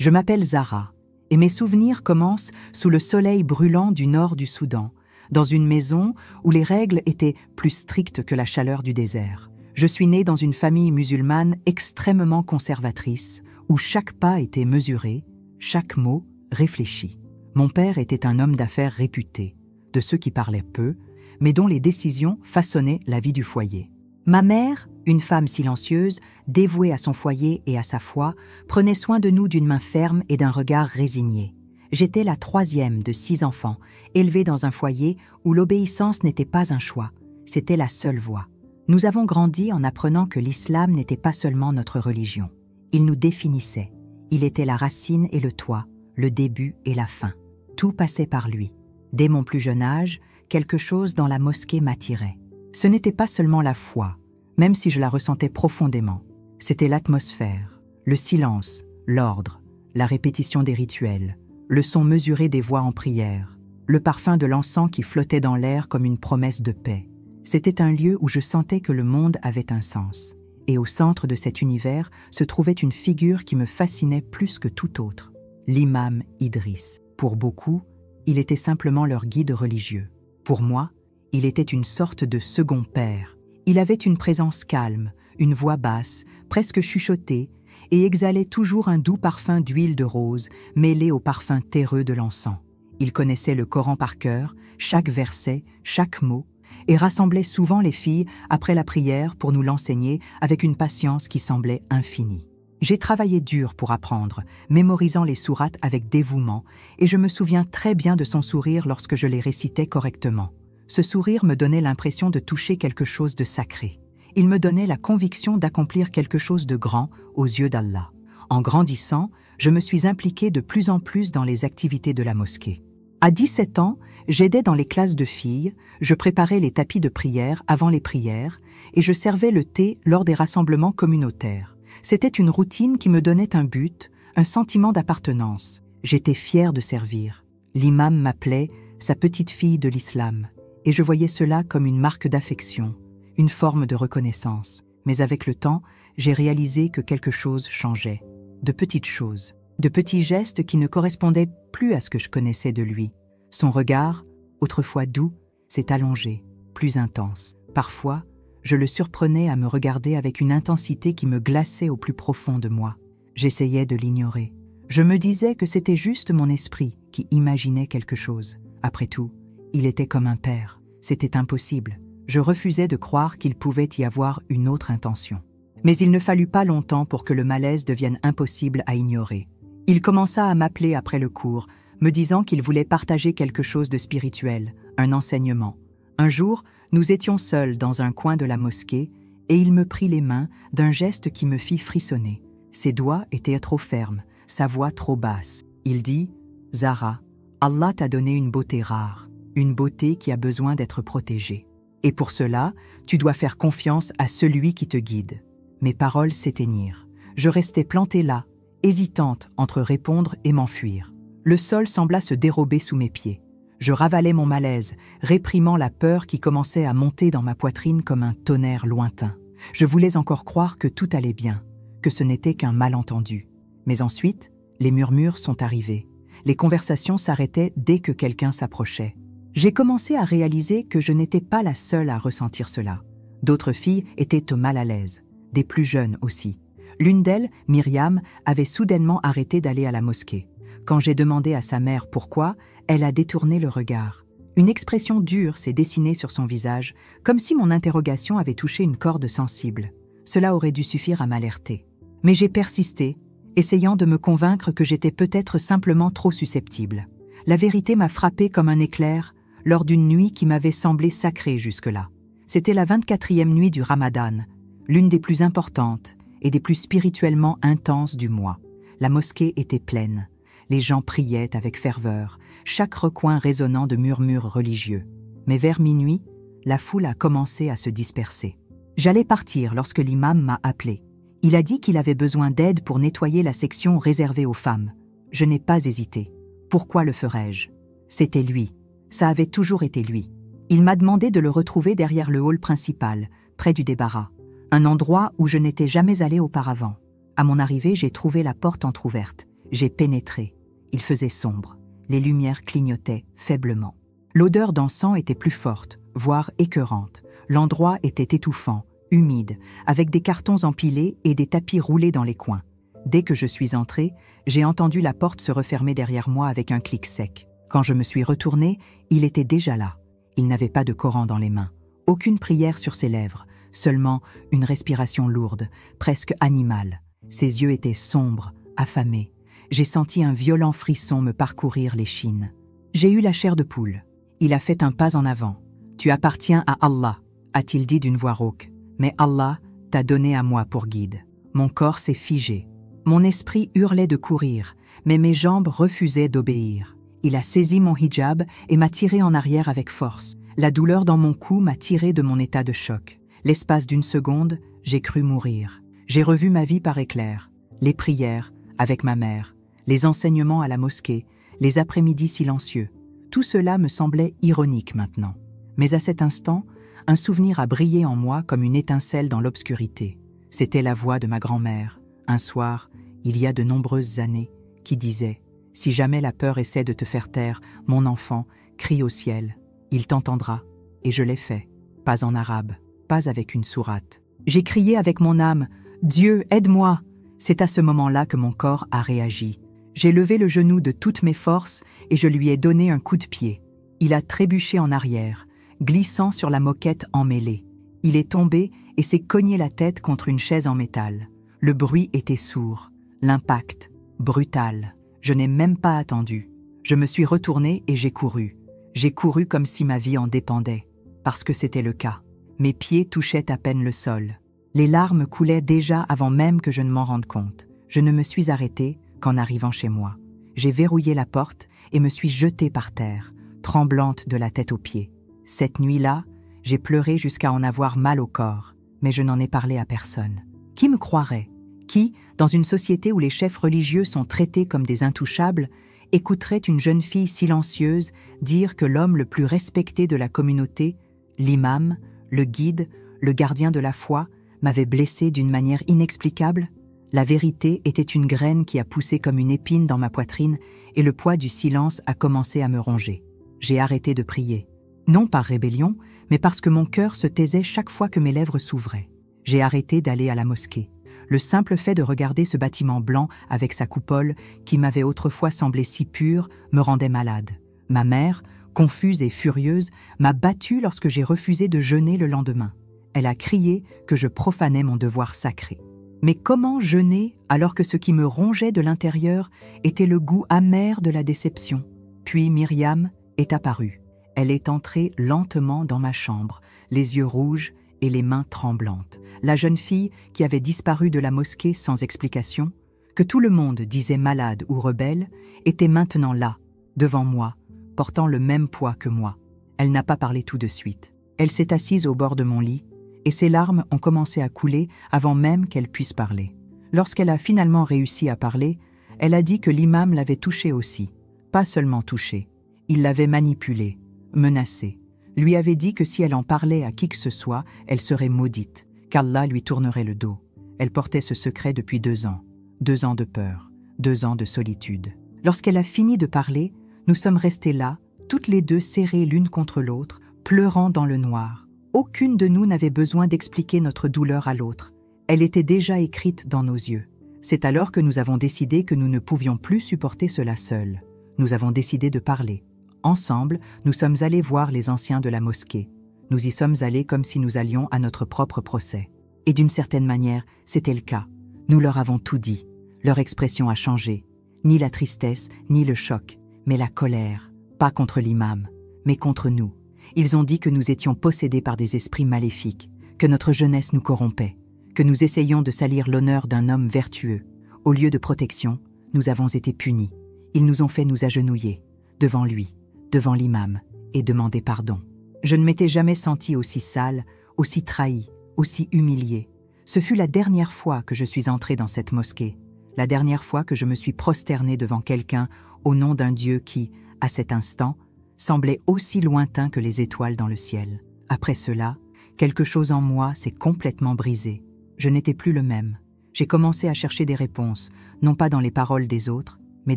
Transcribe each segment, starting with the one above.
Je m'appelle Zahra, et mes souvenirs commencent sous le soleil brûlant du nord du Soudan, dans une maison où les règles étaient plus strictes que la chaleur du désert. Je suis née dans une famille musulmane extrêmement conservatrice, où chaque pas était mesuré, chaque mot réfléchi. Mon père était un homme d'affaires réputé, de ceux qui parlaient peu, mais dont les décisions façonnaient la vie du foyer. Ma mère, une femme silencieuse, dévouée à son foyer et à sa foi, prenait soin de nous d'une main ferme et d'un regard résigné. J'étais la troisième de 6 enfants, élevée dans un foyer où l'obéissance n'était pas un choix, c'était la seule voie. Nous avons grandi en apprenant que l'islam n'était pas seulement notre religion. Il nous définissait. Il était la racine et le toit, le début et la fin. Tout passait par lui. Dès mon plus jeune âge, quelque chose dans la mosquée m'attirait. Ce n'était pas seulement la foi, même si je la ressentais profondément. C'était l'atmosphère, le silence, l'ordre, la répétition des rituels, le son mesuré des voix en prière, le parfum de l'encens qui flottait dans l'air comme une promesse de paix. C'était un lieu où je sentais que le monde avait un sens. Et au centre de cet univers se trouvait une figure qui me fascinait plus que tout autre, l'imam Idriss. Pour beaucoup, il était simplement leur guide religieux. Pour moi, il était une sorte de second père. Il avait une présence calme, une voix basse, presque chuchotée, et exhalait toujours un doux parfum d'huile de rose mêlé au parfum terreux de l'encens. Il connaissait le Coran par cœur, chaque verset, chaque mot, et rassemblait souvent les filles après la prière pour nous l'enseigner avec une patience qui semblait infinie. J'ai travaillé dur pour apprendre, mémorisant les sourates avec dévouement, et je me souviens très bien de son sourire lorsque je les récitais correctement. Ce sourire me donnait l'impression de toucher quelque chose de sacré. Il me donnait la conviction d'accomplir quelque chose de grand aux yeux d'Allah. En grandissant, je me suis impliquée de plus en plus dans les activités de la mosquée. À 17 ans, j'aidais dans les classes de filles, je préparais les tapis de prière avant les prières et je servais le thé lors des rassemblements communautaires. C'était une routine qui me donnait un but, un sentiment d'appartenance. J'étais fière de servir. L'imam m'appelait sa petite fille de l'islam et je voyais cela comme une marque d'affection, une forme de reconnaissance. Mais avec le temps, j'ai réalisé que quelque chose changeait. De petites choses, de petits gestes qui ne correspondaient plus à ce que je connaissais de lui. Son regard, autrefois doux, s'est allongé, plus intense. Parfois, je le surprenais à me regarder avec une intensité qui me glaçait au plus profond de moi. J'essayais de l'ignorer. Je me disais que c'était juste mon esprit qui imaginait quelque chose. Après tout, il était comme un père. C'était impossible. Je refusais de croire qu'il pouvait y avoir une autre intention. Mais il ne fallut pas longtemps pour que le malaise devienne impossible à ignorer. Il commença à m'appeler après le cours, me disant qu'il voulait partager quelque chose de spirituel, un enseignement. Un jour, nous étions seuls dans un coin de la mosquée et il me prit les mains d'un geste qui me fit frissonner. Ses doigts étaient trop fermes, sa voix trop basse. Il dit « Zahra, Allah t'a donné une beauté rare, une beauté qui a besoin d'être protégée. Et pour cela, tu dois faire confiance à celui qui te guide. » Mes paroles s'éteignirent. Je restais plantée là, hésitante entre répondre et m'enfuir. Le sol sembla se dérober sous mes pieds. Je ravalais mon malaise, réprimant la peur qui commençait à monter dans ma poitrine comme un tonnerre lointain. Je voulais encore croire que tout allait bien, que ce n'était qu'un malentendu. Mais ensuite, les murmures sont arrivés. Les conversations s'arrêtaient dès que quelqu'un s'approchait. J'ai commencé à réaliser que je n'étais pas la seule à ressentir cela. D'autres filles étaient au mal à l'aise, des plus jeunes aussi. L'une d'elles, Myriam, avait soudainement arrêté d'aller à la mosquée. Quand j'ai demandé à sa mère pourquoi, elle a détourné le regard. Une expression dure s'est dessinée sur son visage, comme si mon interrogation avait touché une corde sensible. Cela aurait dû suffire à m'alerter. Mais j'ai persisté, essayant de me convaincre que j'étais peut-être simplement trop susceptible. La vérité m'a frappée comme un éclair lors d'une nuit qui m'avait semblé sacrée jusque-là. C'était la 24e nuit du Ramadan, l'une des plus importantes et des plus spirituellement intenses du mois. La mosquée était pleine. Les gens priaient avec ferveur, chaque recoin résonnant de murmures religieux. Mais vers minuit, la foule a commencé à se disperser. J'allais partir lorsque l'imam m'a appelé. Il a dit qu'il avait besoin d'aide pour nettoyer la section réservée aux femmes. Je n'ai pas hésité. Pourquoi le ferais-je? C'était lui. Ça avait toujours été lui. Il m'a demandé de le retrouver derrière le hall principal, près du débarras, un endroit où je n'étais jamais allée auparavant. À mon arrivée, j'ai trouvé la porte entr'ouverte. J'ai pénétré. Il faisait sombre. Les lumières clignotaient faiblement. L'odeur d'encens était plus forte, voire écœurante. L'endroit était étouffant, humide, avec des cartons empilés et des tapis roulés dans les coins. Dès que je suis entrée, j'ai entendu la porte se refermer derrière moi avec un clic sec. Quand je me suis retournée, il était déjà là. Il n'avait pas de Coran dans les mains, aucune prière sur ses lèvres, seulement une respiration lourde, presque animale. Ses yeux étaient sombres, affamés. J'ai senti un violent frisson me parcourir l'échine. J'ai eu la chair de poule. Il a fait un pas en avant. « Tu appartiens à Allah », a-t-il dit d'une voix rauque. « Mais Allah t'a donné à moi pour guide. » Mon corps s'est figé. Mon esprit hurlait de courir, mais mes jambes refusaient d'obéir. Il a saisi mon hijab et m'a tiré en arrière avec force. La douleur dans mon cou m'a tiré de mon état de choc. L'espace d'une seconde, j'ai cru mourir. J'ai revu ma vie par éclairs. Les prières, avec ma mère, les enseignements à la mosquée, les après-midi silencieux. Tout cela me semblait ironique maintenant. Mais à cet instant, un souvenir a brillé en moi comme une étincelle dans l'obscurité. C'était la voix de ma grand-mère, un soir, il y a de nombreuses années, qui disait « Si jamais la peur essaie de te faire taire, mon enfant, crie au ciel, il t'entendra. » Et je l'ai fait, pas en arabe, pas avec une sourate. J'ai crié avec mon âme « Dieu, aide-moi !» C'est à ce moment-là que mon corps a réagi. J'ai levé le genou de toutes mes forces et je lui ai donné un coup de pied. Il a trébuché en arrière, glissant sur la moquette emmêlée. Il est tombé et s'est cogné la tête contre une chaise en métal. Le bruit était sourd, l'impact, brutal. Je n'ai même pas attendu. Je me suis retournée et j'ai couru. J'ai couru comme si ma vie en dépendait, parce que c'était le cas. Mes pieds touchaient à peine le sol. Les larmes coulaient déjà avant même que je ne m'en rende compte. Je ne me suis arrêtée qu'en arrivant chez moi. J'ai verrouillé la porte et me suis jetée par terre, tremblante de la tête aux pieds. Cette nuit-là, j'ai pleuré jusqu'à en avoir mal au corps, mais je n'en ai parlé à personne. Qui me croirait? Qui, dans une société où les chefs religieux sont traités comme des intouchables, écouterait une jeune fille silencieuse dire que l'homme le plus respecté de la communauté, l'imam, le guide, le gardien de la foi, m'avait blessé d'une manière inexplicable? La vérité était une graine qui a poussé comme une épine dans ma poitrine et le poids du silence a commencé à me ronger. J'ai arrêté de prier. Non par rébellion, mais parce que mon cœur se taisait chaque fois que mes lèvres s'ouvraient. J'ai arrêté d'aller à la mosquée. Le simple fait de regarder ce bâtiment blanc avec sa coupole, qui m'avait autrefois semblé si pur, me rendait malade. Ma mère, confuse et furieuse, m'a battue lorsque j'ai refusé de jeûner le lendemain. Elle a crié que je profanais mon devoir sacré. Mais comment jeûner alors que ce qui me rongeait de l'intérieur était le goût amer de la déception? Puis Myriam est apparue. Elle est entrée lentement dans ma chambre, les yeux rouges et les mains tremblantes. La jeune fille qui avait disparu de la mosquée sans explication, que tout le monde disait malade ou rebelle, était maintenant là, devant moi, portant le même poids que moi. Elle n'a pas parlé tout de suite. Elle s'est assise au bord de mon lit, et ses larmes ont commencé à couler avant même qu'elle puisse parler. Lorsqu'elle a finalement réussi à parler, elle a dit que l'imam l'avait touchée aussi. Pas seulement touchée, il l'avait manipulée, menacée. Lui avait dit que si elle en parlait à qui que ce soit, elle serait maudite, qu'Allah lui tournerait le dos. Elle portait ce secret depuis 2 ans. 2 ans de peur, 2 ans de solitude. Lorsqu'elle a fini de parler, nous sommes restés là, toutes les deux serrées l'une contre l'autre, pleurant dans le noir. Aucune de nous n'avait besoin d'expliquer notre douleur à l'autre. Elle était déjà écrite dans nos yeux. C'est alors que nous avons décidé que nous ne pouvions plus supporter cela seuls. Nous avons décidé de parler. Ensemble, nous sommes allés voir les anciens de la mosquée. Nous y sommes allés comme si nous allions à notre propre procès. Et d'une certaine manière, c'était le cas. Nous leur avons tout dit. Leur expression a changé. Ni la tristesse, ni le choc, mais la colère. Pas contre l'imam, mais contre nous. Ils ont dit que nous étions possédés par des esprits maléfiques, que notre jeunesse nous corrompait, que nous essayions de salir l'honneur d'un homme vertueux. Au lieu de protection, nous avons été punis. Ils nous ont fait nous agenouiller, devant lui, devant l'imam, et demander pardon. Je ne m'étais jamais senti aussi sale, aussi trahi, aussi humilié. Ce fut la dernière fois que je suis entré dans cette mosquée, la dernière fois que je me suis prosterné devant quelqu'un au nom d'un Dieu qui, à cet instant, semblait aussi lointain que les étoiles dans le ciel. Après cela, quelque chose en moi s'est complètement brisé. Je n'étais plus le même. J'ai commencé à chercher des réponses, non pas dans les paroles des autres, mais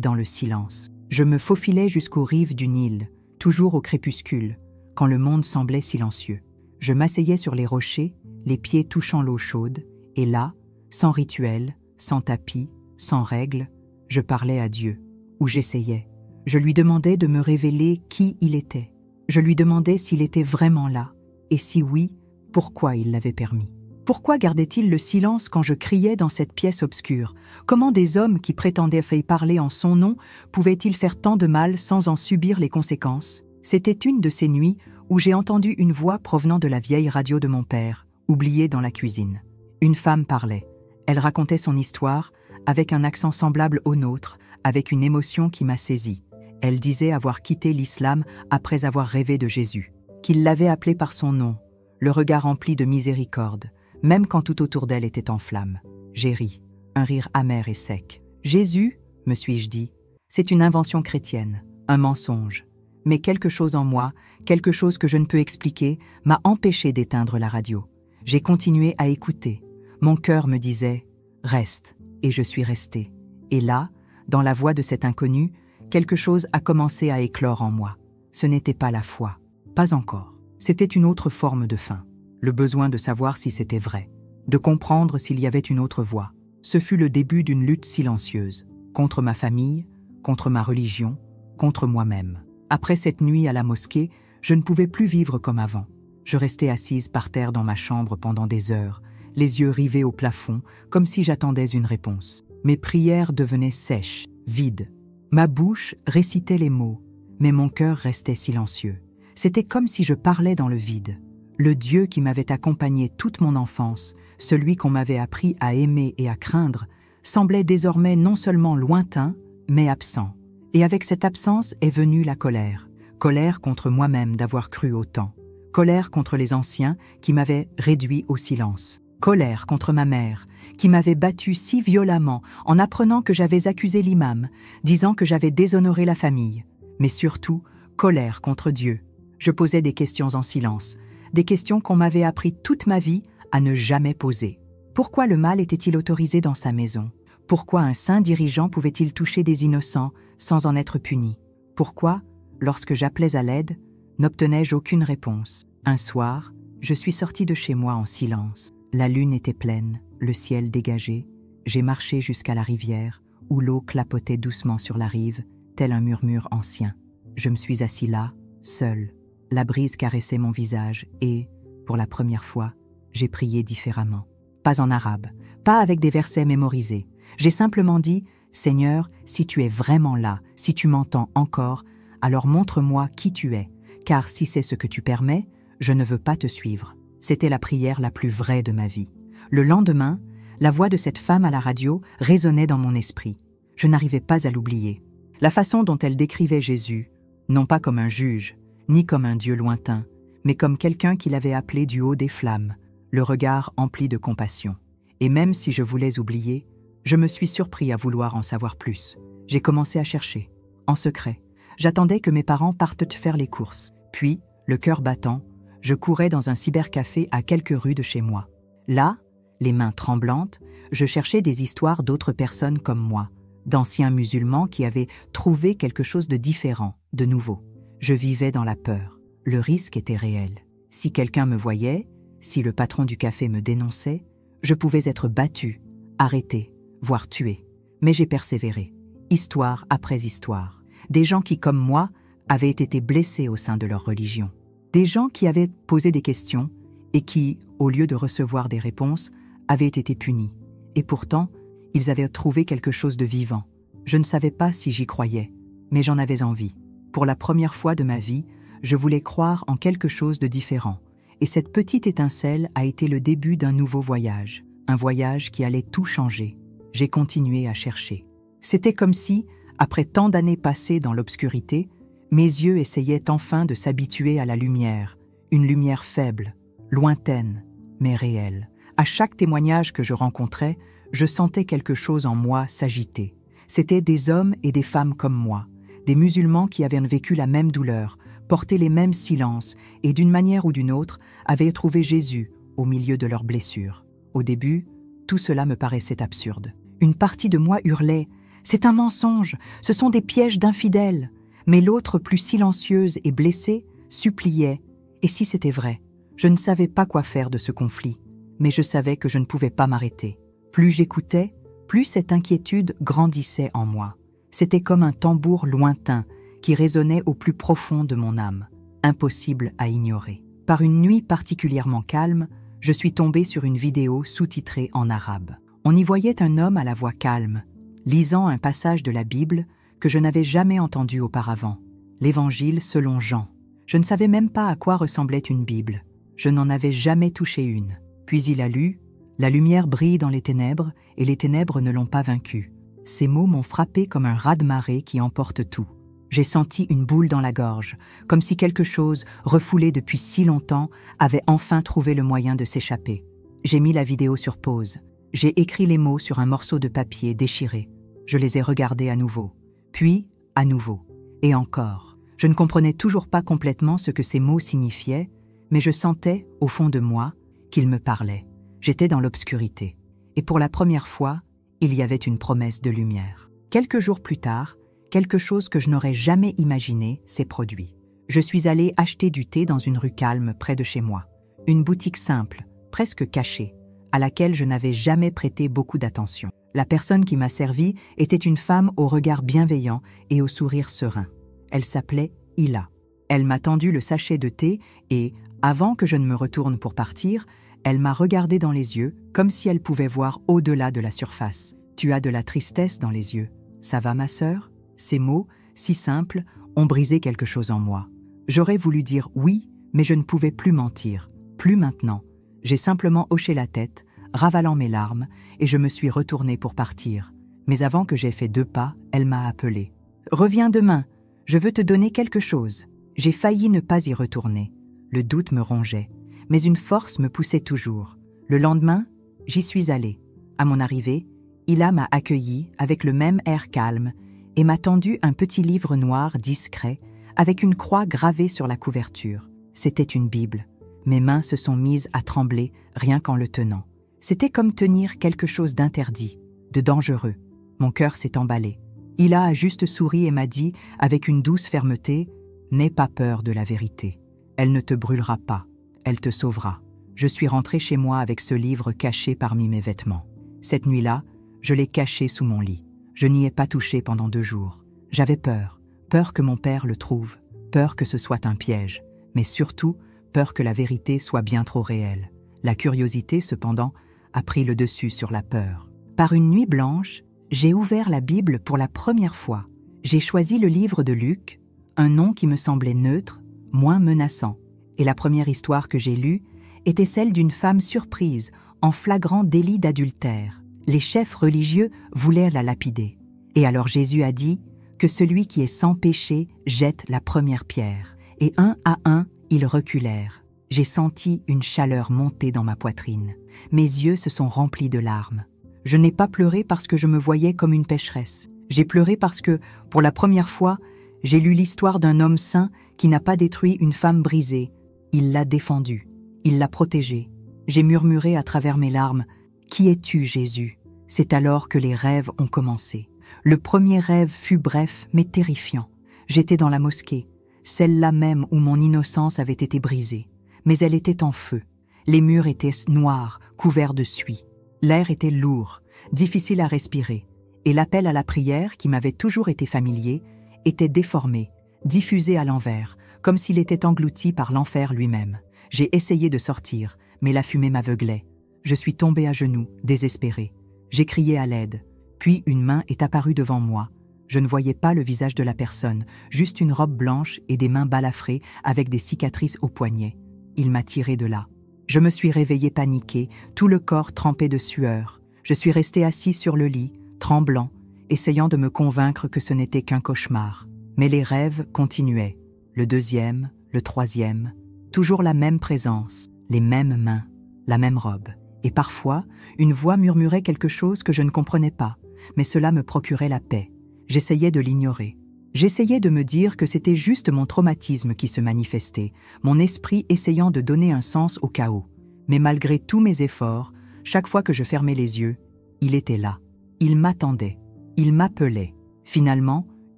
dans le silence. Je me faufilais jusqu'aux rives du Nil, toujours au crépuscule, quand le monde semblait silencieux. Je m'asseyais sur les rochers, les pieds touchant l'eau chaude, et là, sans rituel, sans tapis, sans règles, je parlais à Dieu, ou j'essayais. Je lui demandais de me révéler qui il était. Je lui demandais s'il était vraiment là, et si oui, pourquoi il l'avait permis. Pourquoi gardait-il le silence quand je criais dans cette pièce obscure? Comment des hommes qui prétendaient faire parler en son nom pouvaient-ils faire tant de mal sans en subir les conséquences? C'était une de ces nuits où j'ai entendu une voix provenant de la vieille radio de mon père, oubliée dans la cuisine. Une femme parlait. Elle racontait son histoire, avec un accent semblable au nôtre, avec une émotion qui m'a saisi. Elle disait avoir quitté l'islam après avoir rêvé de Jésus, qu'il l'avait appelé par son nom, le regard rempli de miséricorde, même quand tout autour d'elle était en flammes. J'ai ri, un rire amer et sec. Jésus, me suis-je dit, c'est une invention chrétienne, un mensonge. Mais quelque chose en moi, quelque chose que je ne peux expliquer, m'a empêché d'éteindre la radio. J'ai continué à écouter. Mon cœur me disait « Reste », et je suis resté. Et là, dans la voix de cet inconnu, quelque chose a commencé à éclore en moi. Ce n'était pas la foi, pas encore. C'était une autre forme de faim, le besoin de savoir si c'était vrai, de comprendre s'il y avait une autre voie. Ce fut le début d'une lutte silencieuse, contre ma famille, contre ma religion, contre moi-même. Après cette nuit à la mosquée, je ne pouvais plus vivre comme avant. Je restais assise par terre dans ma chambre pendant des heures, les yeux rivés au plafond, comme si j'attendais une réponse. Mes prières devenaient sèches, vides. Ma bouche récitait les mots, mais mon cœur restait silencieux. C'était comme si je parlais dans le vide. Le Dieu qui m'avait accompagné toute mon enfance, celui qu'on m'avait appris à aimer et à craindre, semblait désormais non seulement lointain, mais absent. Et avec cette absence est venue la colère. Colère contre moi-même d'avoir cru autant. Colère contre les anciens qui m'avaient réduit au silence. Colère contre ma mère, qui m'avait battu si violemment en apprenant que j'avais accusé l'imam, disant que j'avais déshonoré la famille. Mais surtout, colère contre Dieu. Je posais des questions en silence, des questions qu'on m'avait appris toute ma vie à ne jamais poser. Pourquoi le mal était-il autorisé dans sa maison? Pourquoi un saint dirigeant pouvait-il toucher des innocents sans en être puni? Pourquoi, lorsque j'appelais à l'aide, n'obtenais-je aucune réponse? Un soir, je suis sortie de chez moi en silence. La lune était pleine, le ciel dégagé. J'ai marché jusqu'à la rivière, où l'eau clapotait doucement sur la rive, tel un murmure ancien. Je me suis assis là, seul. La brise caressait mon visage et, pour la première fois, j'ai prié différemment. Pas en arabe, pas avec des versets mémorisés. J'ai simplement dit « Seigneur, si tu es vraiment là, si tu m'entends encore, alors montre-moi qui tu es, car si c'est ce que tu permets, je ne veux pas te suivre. » C'était la prière la plus vraie de ma vie. Le lendemain, la voix de cette femme à la radio résonnait dans mon esprit. Je n'arrivais pas à l'oublier. La façon dont elle décrivait Jésus, non pas comme un juge, ni comme un Dieu lointain, mais comme quelqu'un qui l'avait appelé du haut des flammes, le regard empli de compassion. Et même si je voulais oublier, je me suis surpris à vouloir en savoir plus. J'ai commencé à chercher, en secret. J'attendais que mes parents partent faire les courses. Puis, le cœur battant, je courais dans un cybercafé à quelques rues de chez moi. Là, les mains tremblantes, je cherchais des histoires d'autres personnes comme moi, d'anciens musulmans qui avaient trouvé quelque chose de différent, de nouveau. Je vivais dans la peur. Le risque était réel. Si quelqu'un me voyait, si le patron du café me dénonçait, je pouvais être battu, arrêté, voire tué. Mais j'ai persévéré, histoire après histoire. Des gens qui, comme moi, avaient été blessés au sein de leur religion. Des gens qui avaient posé des questions et qui, au lieu de recevoir des réponses, avaient été punis. Et pourtant, ils avaient trouvé quelque chose de vivant. Je ne savais pas si j'y croyais, mais j'en avais envie. Pour la première fois de ma vie, je voulais croire en quelque chose de différent. Et cette petite étincelle a été le début d'un nouveau voyage. Un voyage qui allait tout changer. J'ai continué à chercher. C'était comme si, après tant d'années passées dans l'obscurité, mes yeux essayaient enfin de s'habituer à la lumière, une lumière faible, lointaine, mais réelle. À chaque témoignage que je rencontrais, je sentais quelque chose en moi s'agiter. C'étaient des hommes et des femmes comme moi, des musulmans qui avaient vécu la même douleur, porté les mêmes silences et d'une manière ou d'une autre avaient trouvé Jésus au milieu de leurs blessures. Au début, tout cela me paraissait absurde. Une partie de moi hurlait C'est un mensonge, ce sont des pièges d'infidèles. Mais l'autre, plus silencieuse et blessée, suppliait. Et si c'était vrai? Je ne savais pas quoi faire de ce conflit, mais je savais que je ne pouvais pas m'arrêter. Plus j'écoutais, plus cette inquiétude grandissait en moi. C'était comme un tambour lointain qui résonnait au plus profond de mon âme, impossible à ignorer. Par une nuit particulièrement calme, je suis tombée sur une vidéo sous-titrée en arabe. On y voyait un homme à la voix calme, lisant un passage de la Bible que je n'avais jamais entendu auparavant, l'Évangile selon Jean. Je ne savais même pas à quoi ressemblait une Bible. Je n'en avais jamais touché une. Puis il a lu « La lumière brille dans les ténèbres, et les ténèbres ne l'ont pas vaincue ». Ces mots m'ont frappé comme un raz-de-marée qui emporte tout. J'ai senti une boule dans la gorge, comme si quelque chose, refoulé depuis si longtemps, avait enfin trouvé le moyen de s'échapper. J'ai mis la vidéo sur pause. J'ai écrit les mots sur un morceau de papier déchiré. Je les ai regardés à nouveau. Puis, à nouveau. Et encore. Je ne comprenais toujours pas complètement ce que ces mots signifiaient, mais je sentais, au fond de moi, qu'ils me parlaient. J'étais dans l'obscurité. Et pour la première fois, il y avait une promesse de lumière. Quelques jours plus tard, quelque chose que je n'aurais jamais imaginé s'est produit. Je suis allée acheter du thé dans une rue calme près de chez moi. Une boutique simple, presque cachée, à laquelle je n'avais jamais prêté beaucoup d'attention. La personne qui m'a servi était une femme au regard bienveillant et au sourire serein. Elle s'appelait Hila. Elle m'a tendu le sachet de thé et, avant que je ne me retourne pour partir, elle m'a regardé dans les yeux comme si elle pouvait voir au-delà de la surface. « Tu as de la tristesse dans les yeux. Ça va, ma sœur ?» Ces mots, si simples, ont brisé quelque chose en moi. J'aurais voulu dire oui, mais je ne pouvais plus mentir. Plus maintenant. J'ai simplement hoché la tête, ravalant mes larmes, et je me suis retournée pour partir. Mais avant que j'aie fait 2 pas, elle m'a appelé. « Reviens demain, je veux te donner quelque chose. » J'ai failli ne pas y retourner. Le doute me rongeait, mais une force me poussait toujours. Le lendemain, j'y suis allée. À mon arrivée, Hila m'a accueillie avec le même air calme et m'a tendu un petit livre noir discret avec une croix gravée sur la couverture. C'était une Bible. Mes mains se sont mises à trembler rien qu'en le tenant. C'était comme tenir quelque chose d'interdit, de dangereux. Mon cœur s'est emballé. Hila a juste souri et m'a dit, avec une douce fermeté, « N'aie pas peur de la vérité. Elle ne te brûlera pas. Elle te sauvera. » Je suis rentrée chez moi avec ce livre caché parmi mes vêtements. Cette nuit-là, je l'ai caché sous mon lit. Je n'y ai pas touché pendant 2 jours. J'avais peur. Peur que mon père le trouve. Peur que ce soit un piège. Mais surtout, peur que la vérité soit bien trop réelle. La curiosité, cependant, a pris le dessus sur la peur. Par une nuit blanche, j'ai ouvert la Bible pour la première fois. J'ai choisi le livre de Luc, un nom qui me semblait neutre, moins menaçant. Et la première histoire que j'ai lue était celle d'une femme surprise en flagrant délit d'adultère. Les chefs religieux voulaient la lapider. Et alors Jésus a dit que celui qui est sans péché jette la première pierre. Et 1 à 1, ils reculèrent. J'ai senti une chaleur monter dans ma poitrine. Mes yeux se sont remplis de larmes. Je n'ai pas pleuré parce que je me voyais comme une pécheresse. J'ai pleuré parce que, pour la première fois, j'ai lu l'histoire d'un homme saint qui n'a pas détruit une femme brisée. Il l'a défendue. Il l'a protégée. J'ai murmuré à travers mes larmes « Qui es-tu, Jésus ?» C'est alors que les rêves ont commencé. Le premier rêve fut bref mais terrifiant. J'étais dans la mosquée, celle-là même où mon innocence avait été brisée. Mais elle était en feu. Les murs étaient noirs, couverts de suie. L'air était lourd, difficile à respirer. Et l'appel à la prière, qui m'avait toujours été familier, était déformé, diffusé à l'envers, comme s'il était englouti par l'enfer lui-même. J'ai essayé de sortir, mais la fumée m'aveuglait. Je suis tombée à genoux, désespérée. J'ai crié à l'aide. Puis une main est apparue devant moi. Je ne voyais pas le visage de la personne, juste une robe blanche et des mains balafrées avec des cicatrices aux poignets. Il m'a tirée de là. Je me suis réveillée paniquée, tout le corps trempé de sueur. Je suis restée assise sur le lit, tremblant, essayant de me convaincre que ce n'était qu'un cauchemar. Mais les rêves continuaient. Le 2e, le 3e, toujours la même présence, les mêmes mains, la même robe. Et parfois, une voix murmurait quelque chose que je ne comprenais pas, mais cela me procurait la paix. J'essayais de l'ignorer. J'essayais de me dire que c'était juste mon traumatisme qui se manifestait, mon esprit essayant de donner un sens au chaos. Mais malgré tous mes efforts, chaque fois que je fermais les yeux, il était là. Il m'attendait. Il m'appelait. Finalement,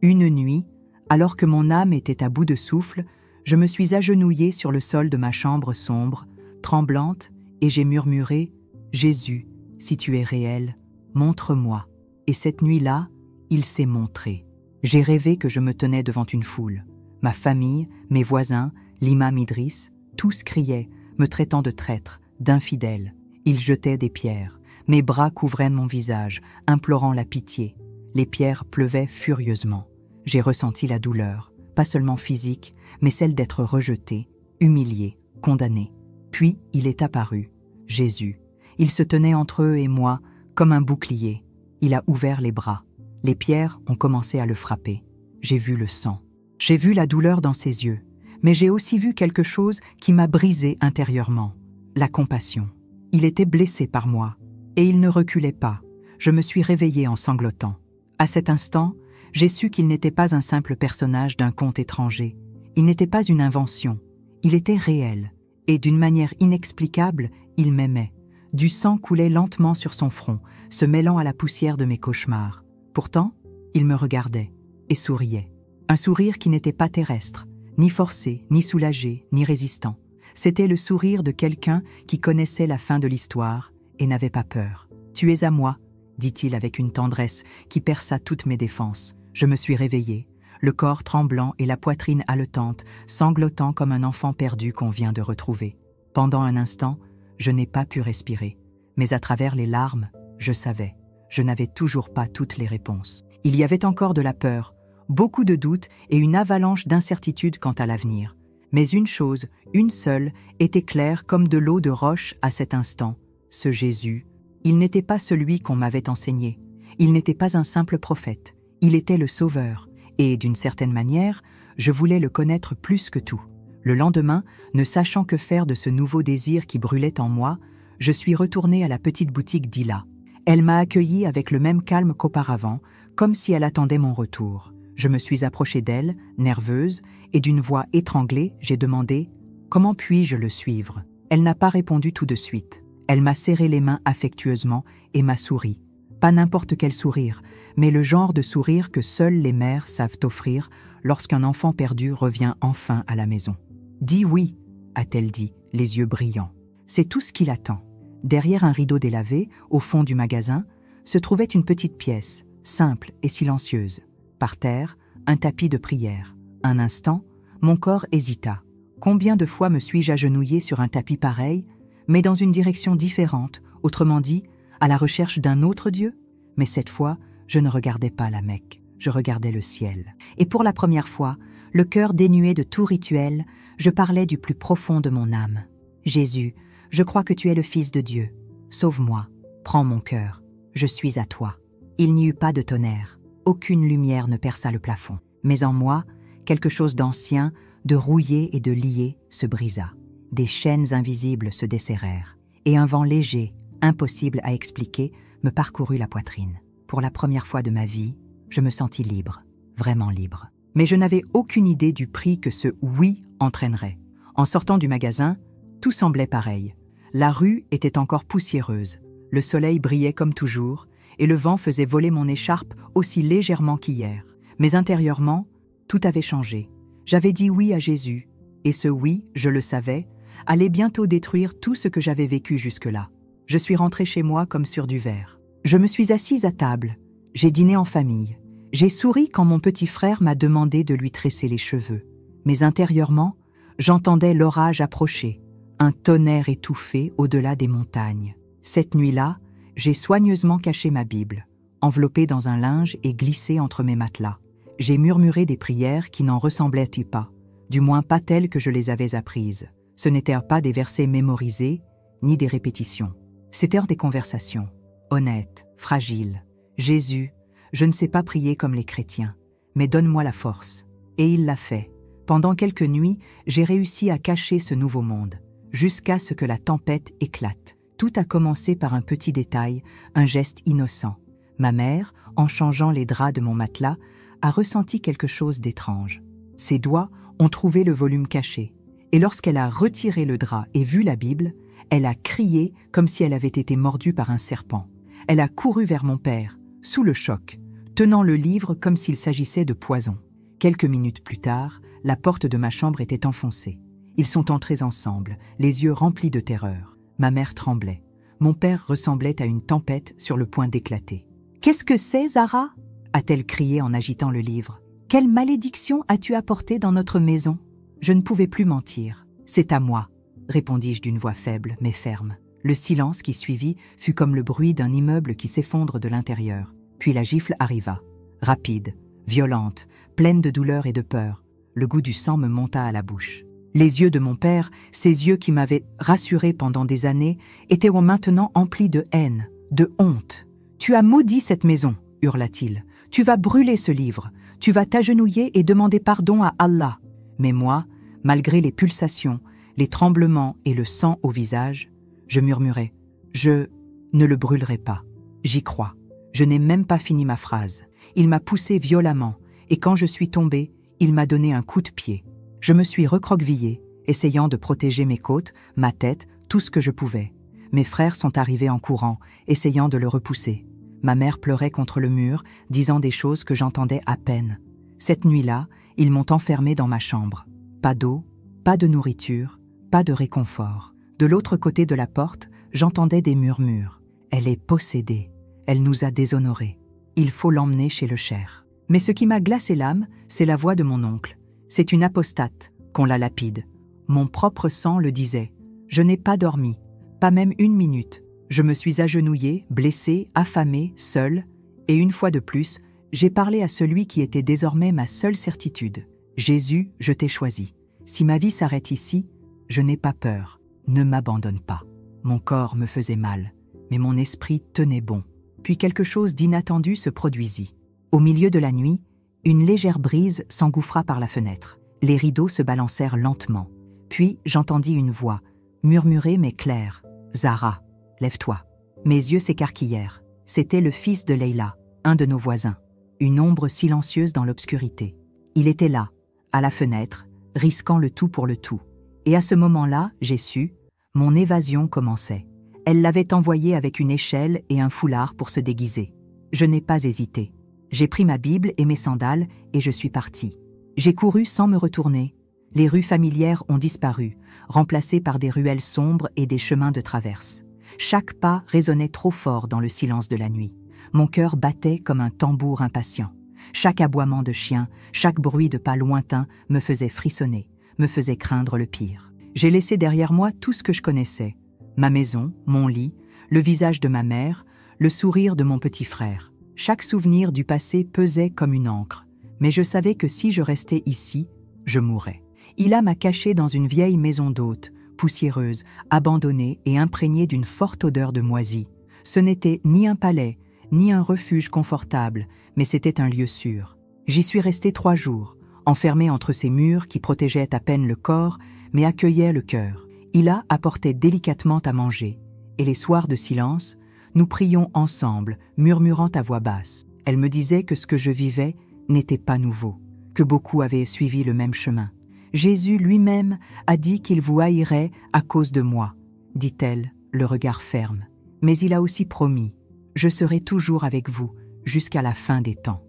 une nuit, alors que mon âme était à bout de souffle, je me suis agenouillée sur le sol de ma chambre sombre, tremblante, et j'ai murmuré « Jésus, si tu es réel, montre-moi ». Et cette nuit-là, il s'est montré. J'ai rêvé que je me tenais devant une foule. Ma famille, mes voisins, l'imam Idriss, tous criaient, me traitant de traître, d'infidèle. Ils jetaient des pierres. Mes bras couvraient mon visage, implorant la pitié. Les pierres pleuvaient furieusement. J'ai ressenti la douleur, pas seulement physique, mais celle d'être rejeté, humilié, condamné. Puis il est apparu, Jésus. Il se tenait entre eux et moi, comme un bouclier. Il a ouvert les bras. Les pierres ont commencé à le frapper. J'ai vu le sang. J'ai vu la douleur dans ses yeux. Mais j'ai aussi vu quelque chose qui m'a brisé intérieurement. La compassion. Il était blessé par moi. Et il ne reculait pas. Je me suis réveillée en sanglotant. À cet instant, j'ai su qu'il n'était pas un simple personnage d'un conte étranger. Il n'était pas une invention. Il était réel. Et d'une manière inexplicable, il m'aimait. Du sang coulait lentement sur son front, se mêlant à la poussière de mes cauchemars. Pourtant, il me regardait et souriait. Un sourire qui n'était pas terrestre, ni forcé, ni soulagé, ni résistant. C'était le sourire de quelqu'un qui connaissait la fin de l'histoire et n'avait pas peur. « Tu es à moi », dit-il avec une tendresse qui perça toutes mes défenses. Je me suis réveillée, le corps tremblant et la poitrine haletante, sanglotant comme un enfant perdu qu'on vient de retrouver. Pendant un instant, je n'ai pas pu respirer. Mais à travers les larmes, je savais. Je n'avais toujours pas toutes les réponses. Il y avait encore de la peur, beaucoup de doutes et une avalanche d'incertitudes quant à l'avenir. Mais une chose, une seule, était claire comme de l'eau de roche à cet instant. Ce Jésus, il n'était pas celui qu'on m'avait enseigné. Il n'était pas un simple prophète. Il était le Sauveur. Et, d'une certaine manière, je voulais le connaître plus que tout. Le lendemain, ne sachant que faire de ce nouveau désir qui brûlait en moi, je suis retournée à la petite boutique d'Hila. Elle m'a accueillie avec le même calme qu'auparavant, comme si elle attendait mon retour. Je me suis approchée d'elle, nerveuse, et d'une voix étranglée, j'ai demandé « Comment puis-je le suivre ?» Elle n'a pas répondu tout de suite. Elle m'a serré les mains affectueusement et m'a souri. Pas n'importe quel sourire, mais le genre de sourire que seules les mères savent offrir lorsqu'un enfant perdu revient enfin à la maison. « Dis oui », a-t-elle dit, les yeux brillants. C'est tout ce qu'il attend. Derrière un rideau délavé, au fond du magasin, se trouvait une petite pièce, simple et silencieuse. Par terre, un tapis de prière. Un instant, mon corps hésita. Combien de fois me suis-je agenouillée sur un tapis pareil, mais dans une direction différente, autrement dit, à la recherche d'un autre Dieu? Mais cette fois, je ne regardais pas la Mecque, je regardais le ciel. Et pour la première fois, le cœur dénué de tout rituel, je parlais du plus profond de mon âme. « Jésus, je crois que tu es le Fils de Dieu. Sauve-moi, prends mon cœur, je suis à toi. » Il n'y eut pas de tonnerre, aucune lumière ne perça le plafond. Mais en moi, quelque chose d'ancien, de rouillé et de lié se brisa. Des chaînes invisibles se desserrèrent, et un vent léger, impossible à expliquer, me parcourut la poitrine. Pour la première fois de ma vie, je me sentis libre, vraiment libre. Mais je n'avais aucune idée du prix que ce « oui » entraînerait. En sortant du magasin, tout semblait pareil. La rue était encore poussiéreuse, le soleil brillait comme toujours, et le vent faisait voler mon écharpe aussi légèrement qu'hier. Mais intérieurement, tout avait changé. J'avais dit oui à Jésus, et ce oui, je le savais, allait bientôt détruire tout ce que j'avais vécu jusque-là. Je suis rentrée chez moi comme sur du verre. Je me suis assise à table, j'ai dîné en famille. J'ai souri quand mon petit frère m'a demandé de lui tresser les cheveux. Mais intérieurement, j'entendais l'orage approcher, un tonnerre étouffé au-delà des montagnes. Cette nuit-là, j'ai soigneusement caché ma Bible, enveloppée dans un linge et glissée entre mes matelas. J'ai murmuré des prières qui n'en ressemblaient pas, du moins pas telles que je les avais apprises. Ce n'étaient pas des versets mémorisés, ni des répétitions. C'étaient des conversations, honnêtes, fragiles. « Jésus, je ne sais pas prier comme les chrétiens, mais donne-moi la force. » Et il l'a fait. Pendant quelques nuits, j'ai réussi à cacher ce nouveau monde, jusqu'à ce que la tempête éclate. Tout a commencé par un petit détail, un geste innocent. Ma mère, en changeant les draps de mon matelas, a ressenti quelque chose d'étrange. Ses doigts ont trouvé le volume caché, et lorsqu'elle a retiré le drap et vu la Bible, elle a crié comme si elle avait été mordue par un serpent. Elle a couru vers mon père, sous le choc, tenant le livre comme s'il s'agissait de poison. Quelques minutes plus tard, la porte de ma chambre était enfoncée. Ils sont entrés ensemble, les yeux remplis de terreur. Ma mère tremblait. Mon père ressemblait à une tempête sur le point d'éclater. « Qu'est-ce que c'est, Zara ?» a-t-elle crié en agitant le livre. « Quelle malédiction as-tu apportée dans notre maison ?» Je ne pouvais plus mentir. « C'est à moi », répondis-je d'une voix faible mais ferme. Le silence qui suivit fut comme le bruit d'un immeuble qui s'effondre de l'intérieur. Puis la gifle arriva. Rapide, violente, pleine de douleur et de peur. Le goût du sang me monta à la bouche. Les yeux de mon père, ces yeux qui m'avaient rassuré pendant des années, étaient maintenant emplis de haine, de honte. « Tu as maudit cette maison !» hurla-t-il. « Tu vas brûler ce livre. Tu vas t'agenouiller et demander pardon à Allah. » Mais moi, malgré les pulsations, les tremblements et le sang au visage, je murmurais « Je ne le brûlerai pas. J'y crois. » Je n'ai même pas fini ma phrase. Il m'a poussé violemment, et quand je suis tombée, il m'a donné un coup de pied. Je me suis recroquevillée, essayant de protéger mes côtes, ma tête, tout ce que je pouvais. Mes frères sont arrivés en courant, essayant de le repousser. Ma mère pleurait contre le mur, disant des choses que j'entendais à peine. Cette nuit-là, ils m'ont enfermée dans ma chambre. Pas d'eau, pas de nourriture, pas de réconfort. De l'autre côté de la porte, j'entendais des murmures. Elle est possédée. Elle nous a déshonorés. Il faut l'emmener chez le cher. Mais ce qui m'a glacé l'âme, c'est la voix de mon oncle. C'est une apostate, qu'on la lapide. Mon propre sang le disait. Je n'ai pas dormi, pas même une minute. Je me suis agenouillée, blessée, affamée, seule, et une fois de plus, j'ai parlé à celui qui était désormais ma seule certitude. Jésus, je t'ai choisi. Si ma vie s'arrête ici, je n'ai pas peur. Ne m'abandonne pas. Mon corps me faisait mal, mais mon esprit tenait bon. Puis quelque chose d'inattendu se produisit. Au milieu de la nuit, une légère brise s'engouffra par la fenêtre. Les rideaux se balancèrent lentement. Puis j'entendis une voix, murmurée mais claire. « Zara, lève-toi. » Mes yeux s'écarquillèrent. C'était le fils de Leila, un de nos voisins. Une ombre silencieuse dans l'obscurité. Il était là, à la fenêtre, risquant le tout pour le tout. Et à ce moment-là, j'ai su, mon évasion commençait. Elle l'avait envoyé avec une échelle et un foulard pour se déguiser. Je n'ai pas hésité. J'ai pris ma Bible et mes sandales et je suis partie. J'ai couru sans me retourner. Les rues familières ont disparu, remplacées par des ruelles sombres et des chemins de traverse. Chaque pas résonnait trop fort dans le silence de la nuit. Mon cœur battait comme un tambour impatient. Chaque aboiement de chien, chaque bruit de pas lointain me faisait frissonner, me faisait craindre le pire. J'ai laissé derrière moi tout ce que je connaissais. Ma maison, mon lit, le visage de ma mère, le sourire de mon petit frère. Chaque souvenir du passé pesait comme une encre. Mais je savais que si je restais ici, je mourrais. Ila m'a caché dans une vieille maison d'hôte, poussiéreuse, abandonnée et imprégnée d'une forte odeur de moisi. Ce n'était ni un palais, ni un refuge confortable, mais c'était un lieu sûr. J'y suis restée 3 jours, enfermée entre ces murs qui protégeaient à peine le corps, mais accueillaient le cœur. Ila apportait délicatement à manger, et les soirs de silence, nous prions ensemble, murmurant à voix basse. Elle me disait que ce que je vivais n'était pas nouveau, que beaucoup avaient suivi le même chemin. Jésus lui-même a dit qu'il vous haïrait à cause de moi, dit-elle, le regard ferme. Mais il a aussi promis, je serai toujours avec vous jusqu'à la fin des temps.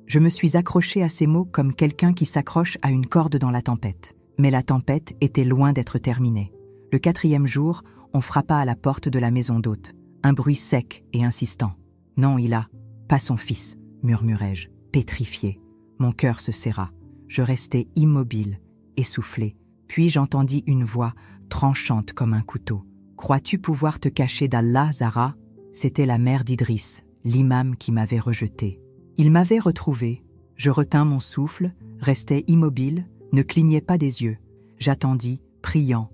Je me suis accrochée à ces mots comme quelqu'un qui s'accroche à une corde dans la tempête. Mais la tempête était loin d'être terminée. Le 4e jour, on frappa à la porte de la maison d'hôte. Un bruit sec et insistant. « Non, Ila, pas son fils », murmurai-je, pétrifié. Mon cœur se serra. Je restai immobile, essoufflé. Puis j'entendis une voix tranchante comme un couteau. « Crois-tu pouvoir te cacher d'Allah, Zara ?» C'était la mère d'Idriss, l'imam qui m'avait rejeté. Il m'avait retrouvé. Je retins mon souffle, restai immobile, ne clignais pas des yeux. J'attendis, priant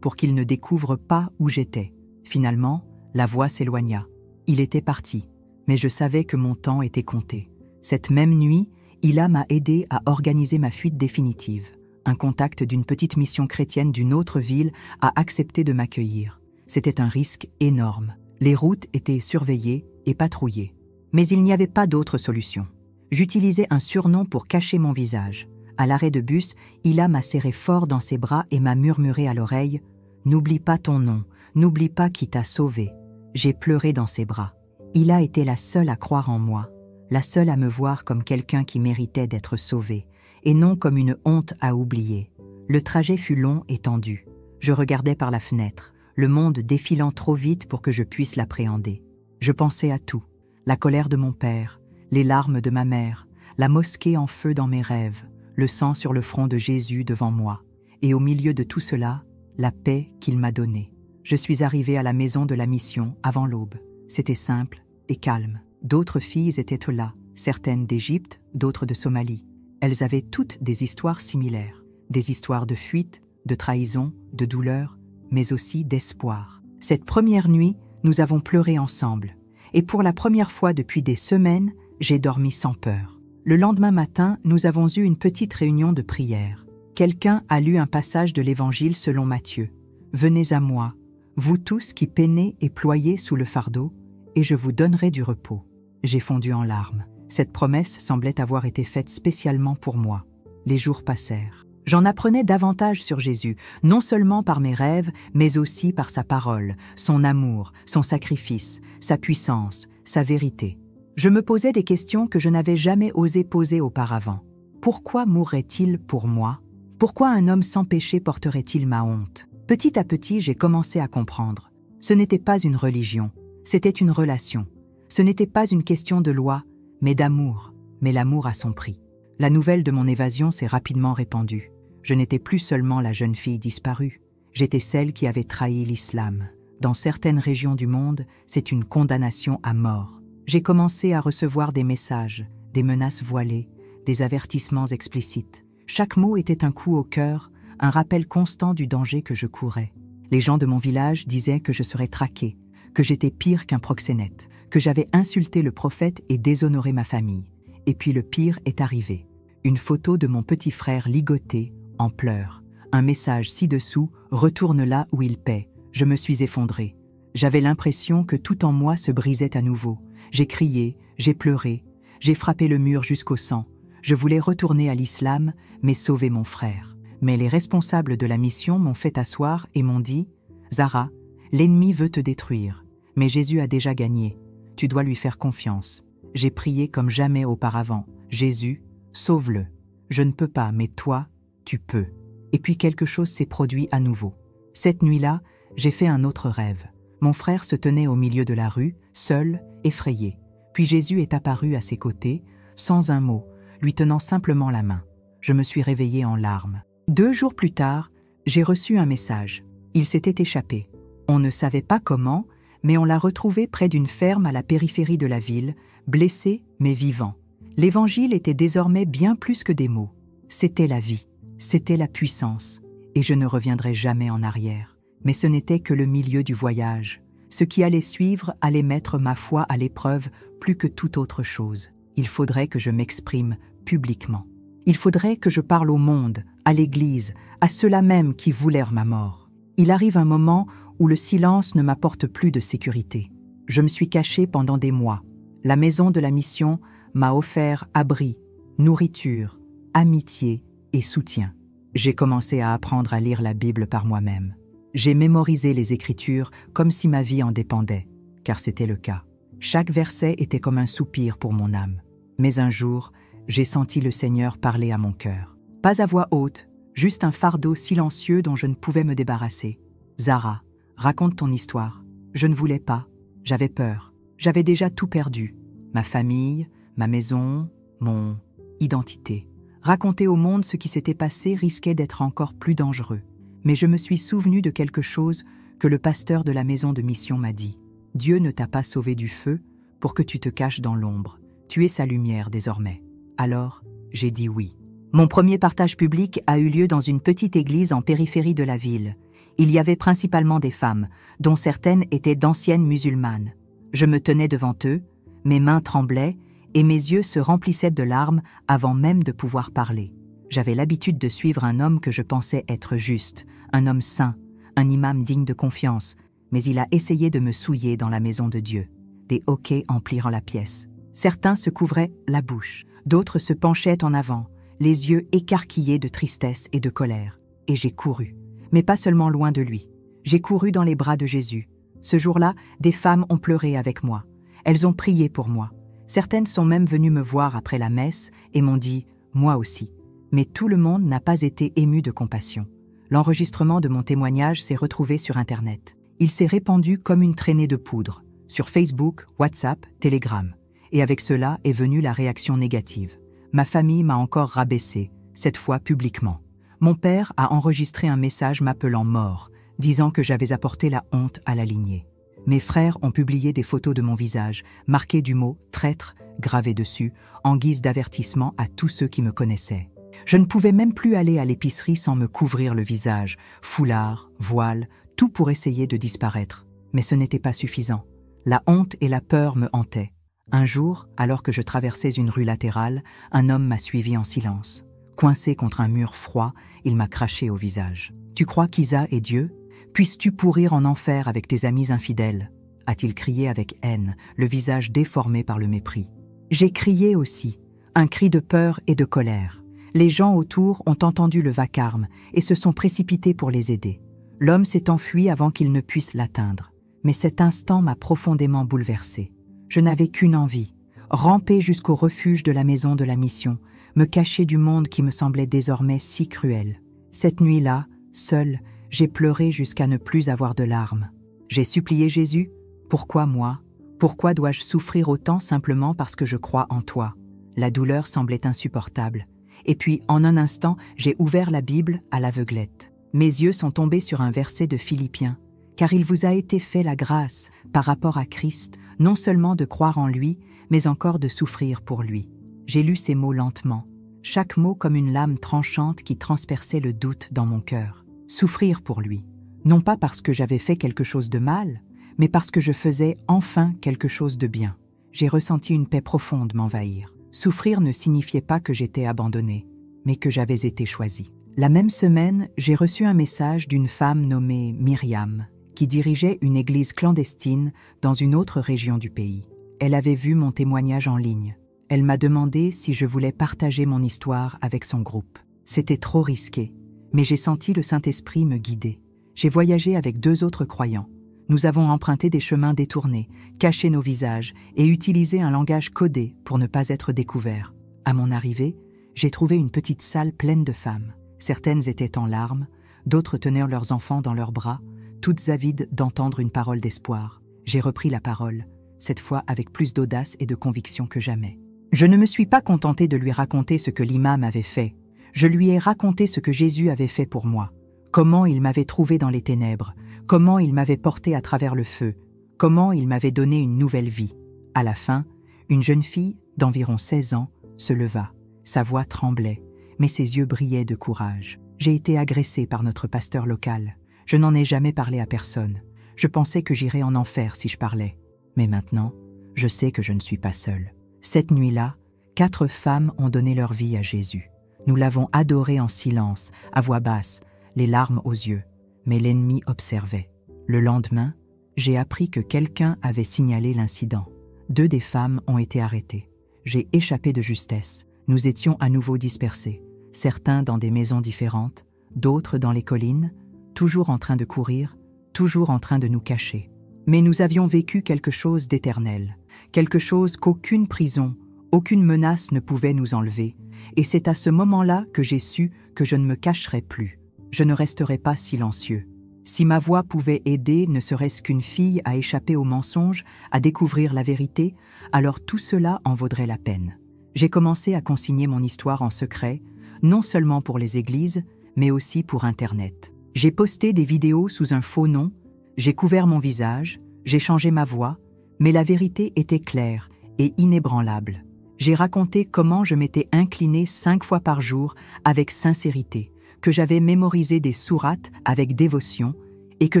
pour qu'il ne découvre pas où j'étais. Finalement, la voix s'éloigna. Il était parti, mais je savais que mon temps était compté. Cette même nuit, Ila m'a aidé à organiser ma fuite définitive. Un contact d'une petite mission chrétienne d'une autre ville a accepté de m'accueillir. C'était un risque énorme. Les routes étaient surveillées et patrouillées. Mais il n'y avait pas d'autre solution. J'utilisais un surnom pour cacher mon visage. À l'arrêt de bus, Ila m'a serré fort dans ses bras et m'a murmuré à l'oreille « N'oublie pas ton nom, n'oublie pas qui t'a sauvé. » J'ai pleuré dans ses bras. Ila était la seule à croire en moi. la seule à me voir comme quelqu'un qui méritait d'être sauvé, et non comme une honte à oublier. Le trajet fut long et tendu. Je regardais par la fenêtre, le monde défilant trop vite pour que je puisse l'appréhender. Je pensais à tout, la colère de mon père, les larmes de ma mère, la mosquée en feu dans mes rêves, le sang sur le front de Jésus devant moi, et au milieu de tout cela, la paix qu'il m'a donnée. Je suis arrivée à la maison de la mission avant l'aube. C'était simple et calme. D'autres filles étaient là, certaines d'Égypte, d'autres de Somalie. Elles avaient toutes des histoires similaires, des histoires de fuite, de trahison, de douleur, mais aussi d'espoir. Cette première nuit, nous avons pleuré ensemble, et pour la première fois depuis des semaines, j'ai dormi sans peur. Le lendemain matin, nous avons eu une petite réunion de prière. Quelqu'un a lu un passage de l'Évangile selon Matthieu. « Venez à moi, vous tous qui peinez et ployez sous le fardeau, et je vous donnerai du repos. » J'ai fondu en larmes. Cette promesse semblait avoir été faite spécialement pour moi. Les jours passèrent. J'en apprenais davantage sur Jésus, non seulement par mes rêves, mais aussi par sa parole, son amour, son sacrifice, sa puissance, sa vérité. Je me posais des questions que je n'avais jamais osé poser auparavant. Pourquoi mourrait-il pour moi? Pourquoi un homme sans péché porterait-il ma honte? Petit à petit, j'ai commencé à comprendre. Ce n'était pas une religion, c'était une relation. Ce n'était pas une question de loi, mais d'amour. Mais l'amour a son prix. La nouvelle de mon évasion s'est rapidement répandue. Je n'étais plus seulement la jeune fille disparue. J'étais celle qui avait trahi l'islam. Dans certaines régions du monde, c'est une condamnation à mort. J'ai commencé à recevoir des messages, des menaces voilées, des avertissements explicites. Chaque mot était un coup au cœur, un rappel constant du danger que je courais. Les gens de mon village disaient que je serais traquée, que j'étais pire qu'un proxénète, que j'avais insulté le prophète et déshonoré ma famille. Et puis le pire est arrivé. Une photo de mon petit frère ligoté, en pleurs. Un message ci-dessous, retourne là où il paie. Je me suis effondrée. J'avais l'impression que tout en moi se brisait à nouveau. J'ai crié, j'ai pleuré, j'ai frappé le mur jusqu'au sang. Je voulais retourner à l'islam, mais sauver mon frère. Mais les responsables de la mission m'ont fait asseoir et m'ont dit « Zara, l'ennemi veut te détruire, mais Jésus a déjà gagné. Tu dois lui faire confiance. » J'ai prié comme jamais auparavant. « Jésus, sauve-le. Je ne peux pas, mais toi, tu peux. » Et puis quelque chose s'est produit à nouveau. Cette nuit-là, j'ai fait un autre rêve. Mon frère se tenait au milieu de la rue, seul, effrayé. Puis Jésus est apparu à ses côtés, sans un mot, lui tenant simplement la main. Je me suis réveillée en larmes. 2 jours plus tard, j'ai reçu un message. Il s'était échappé. On ne savait pas comment, mais on l'a retrouvé près d'une ferme à la périphérie de la ville, blessé mais vivant. L'Évangile était désormais bien plus que des mots. C'était la vie, c'était la puissance, et je ne reviendrai jamais en arrière. Mais ce n'était que le milieu du voyage. Ce qui allait suivre allait mettre ma foi à l'épreuve plus que toute autre chose. Il faudrait que je m'exprime publiquement. Il faudrait que je parle au monde, à l'Église, à ceux-là même qui voulèrent ma mort. Il arrive un moment où le silence ne m'apporte plus de sécurité. Je me suis cachée pendant des mois. La maison de la mission m'a offert abri, nourriture, amitié et soutien. J'ai commencé à apprendre à lire la Bible par moi-même. J'ai mémorisé les Écritures comme si ma vie en dépendait, car c'était le cas. Chaque verset était comme un soupir pour mon âme. Mais un jour, j'ai senti le Seigneur parler à mon cœur. Pas à voix haute, juste un fardeau silencieux dont je ne pouvais me débarrasser. « Zara, raconte ton histoire. » Je ne voulais pas, j'avais peur. J'avais déjà tout perdu. Ma famille, ma maison, mon identité. Raconter au monde ce qui s'était passé risquait d'être encore plus dangereux. Mais je me suis souvenu de quelque chose que le pasteur de la maison de mission m'a dit. Dieu ne t'a pas sauvé du feu pour que tu te caches dans l'ombre. Tu es sa lumière désormais. Alors, j'ai dit oui. Mon premier partage public a eu lieu dans une petite église en périphérie de la ville. Il y avait principalement des femmes, dont certaines étaient d'anciennes musulmanes. Je me tenais devant eux, mes mains tremblaient et mes yeux se remplissaient de larmes avant même de pouvoir parler. J'avais l'habitude de suivre un homme que je pensais être juste, un homme saint, un imam digne de confiance, mais il a essayé de me souiller dans la maison de Dieu. Des hoquets emplirent la pièce. Certains se couvraient la bouche, d'autres se penchaient en avant, les yeux écarquillés de tristesse et de colère. Et j'ai couru, mais pas seulement loin de lui. J'ai couru dans les bras de Jésus. Ce jour-là, des femmes ont pleuré avec moi. Elles ont prié pour moi. Certaines sont même venues me voir après la messe et m'ont dit « moi aussi ». Mais tout le monde n'a pas été ému de compassion. L'enregistrement de mon témoignage s'est retrouvé sur Internet. Il s'est répandu comme une traînée de poudre, sur Facebook, WhatsApp, Telegram. Et avec cela est venue la réaction négative. Ma famille m'a encore rabaissé, cette fois publiquement. Mon père a enregistré un message m'appelant mort, disant que j'avais apporté la honte à la lignée. Mes frères ont publié des photos de mon visage, marquées du mot « traître » gravé dessus, en guise d'avertissement à tous ceux qui me connaissaient. Je ne pouvais même plus aller à l'épicerie sans me couvrir le visage, foulard, voile, tout pour essayer de disparaître. Mais ce n'était pas suffisant. La honte et la peur me hantaient. Un jour, alors que je traversais une rue latérale, un homme m'a suivi en silence. Coincé contre un mur froid, il m'a craché au visage. « Tu crois qu'Isa est Dieu ? Puisses-tu pourrir en enfer avec tes amis infidèles ?» a-t-il crié avec haine, le visage déformé par le mépris. J'ai crié aussi, un cri de peur et de colère. Les gens autour ont entendu le vacarme et se sont précipités pour les aider. L'homme s'est enfui avant qu'il ne puisse l'atteindre. Mais cet instant m'a profondément bouleversée. Je n'avais qu'une envie, ramper jusqu'au refuge de la maison de la mission, me cacher du monde qui me semblait désormais si cruel. Cette nuit-là, seule, j'ai pleuré jusqu'à ne plus avoir de larmes. J'ai supplié Jésus, « Pourquoi moi ? Pourquoi dois-je souffrir autant simplement parce que je crois en toi ?» La douleur semblait insupportable. Et puis, en un instant, j'ai ouvert la Bible à l'aveuglette. Mes yeux sont tombés sur un verset de Philippiens. « Car il vous a été fait la grâce, par rapport à Christ, non seulement de croire en lui, mais encore de souffrir pour lui. » J'ai lu ces mots lentement, chaque mot comme une lame tranchante qui transperçait le doute dans mon cœur. Souffrir pour lui. Non pas parce que j'avais fait quelque chose de mal, mais parce que je faisais enfin quelque chose de bien. J'ai ressenti une paix profonde m'envahir. Souffrir ne signifiait pas que j'étais abandonnée, mais que j'avais été choisie. La même semaine, j'ai reçu un message d'une femme nommée Myriam, qui dirigeait une église clandestine dans une autre région du pays. Elle avait vu mon témoignage en ligne. Elle m'a demandé si je voulais partager mon histoire avec son groupe. C'était trop risqué, mais j'ai senti le Saint-Esprit me guider. J'ai voyagé avec 2 autres croyants. Nous avons emprunté des chemins détournés, caché nos visages et utilisé un langage codé pour ne pas être découverts. À mon arrivée, j'ai trouvé une petite salle pleine de femmes. Certaines étaient en larmes, d'autres tenaient leurs enfants dans leurs bras, toutes avides d'entendre une parole d'espoir. J'ai repris la parole, cette fois avec plus d'audace et de conviction que jamais. Je ne me suis pas contentée de lui raconter ce que l'imam avait fait. Je lui ai raconté ce que Jésus avait fait pour moi. Comment il m'avait trouvé dans les ténèbres, comment il m'avait porté à travers le feu, comment il m'avait donné une nouvelle vie. À la fin, une jeune fille d'environ 16 ans se leva. Sa voix tremblait, mais ses yeux brillaient de courage. J'ai été agressée par notre pasteur local. Je n'en ai jamais parlé à personne. Je pensais que j'irais en enfer si je parlais. Mais maintenant, je sais que je ne suis pas seule. Cette nuit-là, 4 femmes ont donné leur vie à Jésus. Nous l'avons adoré en silence, à voix basse, les larmes aux yeux. Mais l'ennemi observait. Le lendemain, j'ai appris que quelqu'un avait signalé l'incident. 2 des femmes ont été arrêtées. J'ai échappé de justesse. Nous étions à nouveau dispersés, certains dans des maisons différentes, d'autres dans les collines, toujours en train de courir, toujours en train de nous cacher. Mais nous avions vécu quelque chose d'éternel, quelque chose qu'aucune prison, aucune menace ne pouvait nous enlever, et c'est à ce moment-là que j'ai su que je ne me cacherais plus. Je ne resterai pas silencieux. Si ma voix pouvait aider ne serait-ce qu'une fille à échapper au mensonge, à découvrir la vérité, alors tout cela en vaudrait la peine. J'ai commencé à consigner mon histoire en secret, non seulement pour les églises, mais aussi pour Internet. J'ai posté des vidéos sous un faux nom, j'ai couvert mon visage, j'ai changé ma voix, mais la vérité était claire et inébranlable. J'ai raconté comment je m'étais inclinée 5 fois par jour avec sincérité, que j'avais mémorisé des sourates avec dévotion et que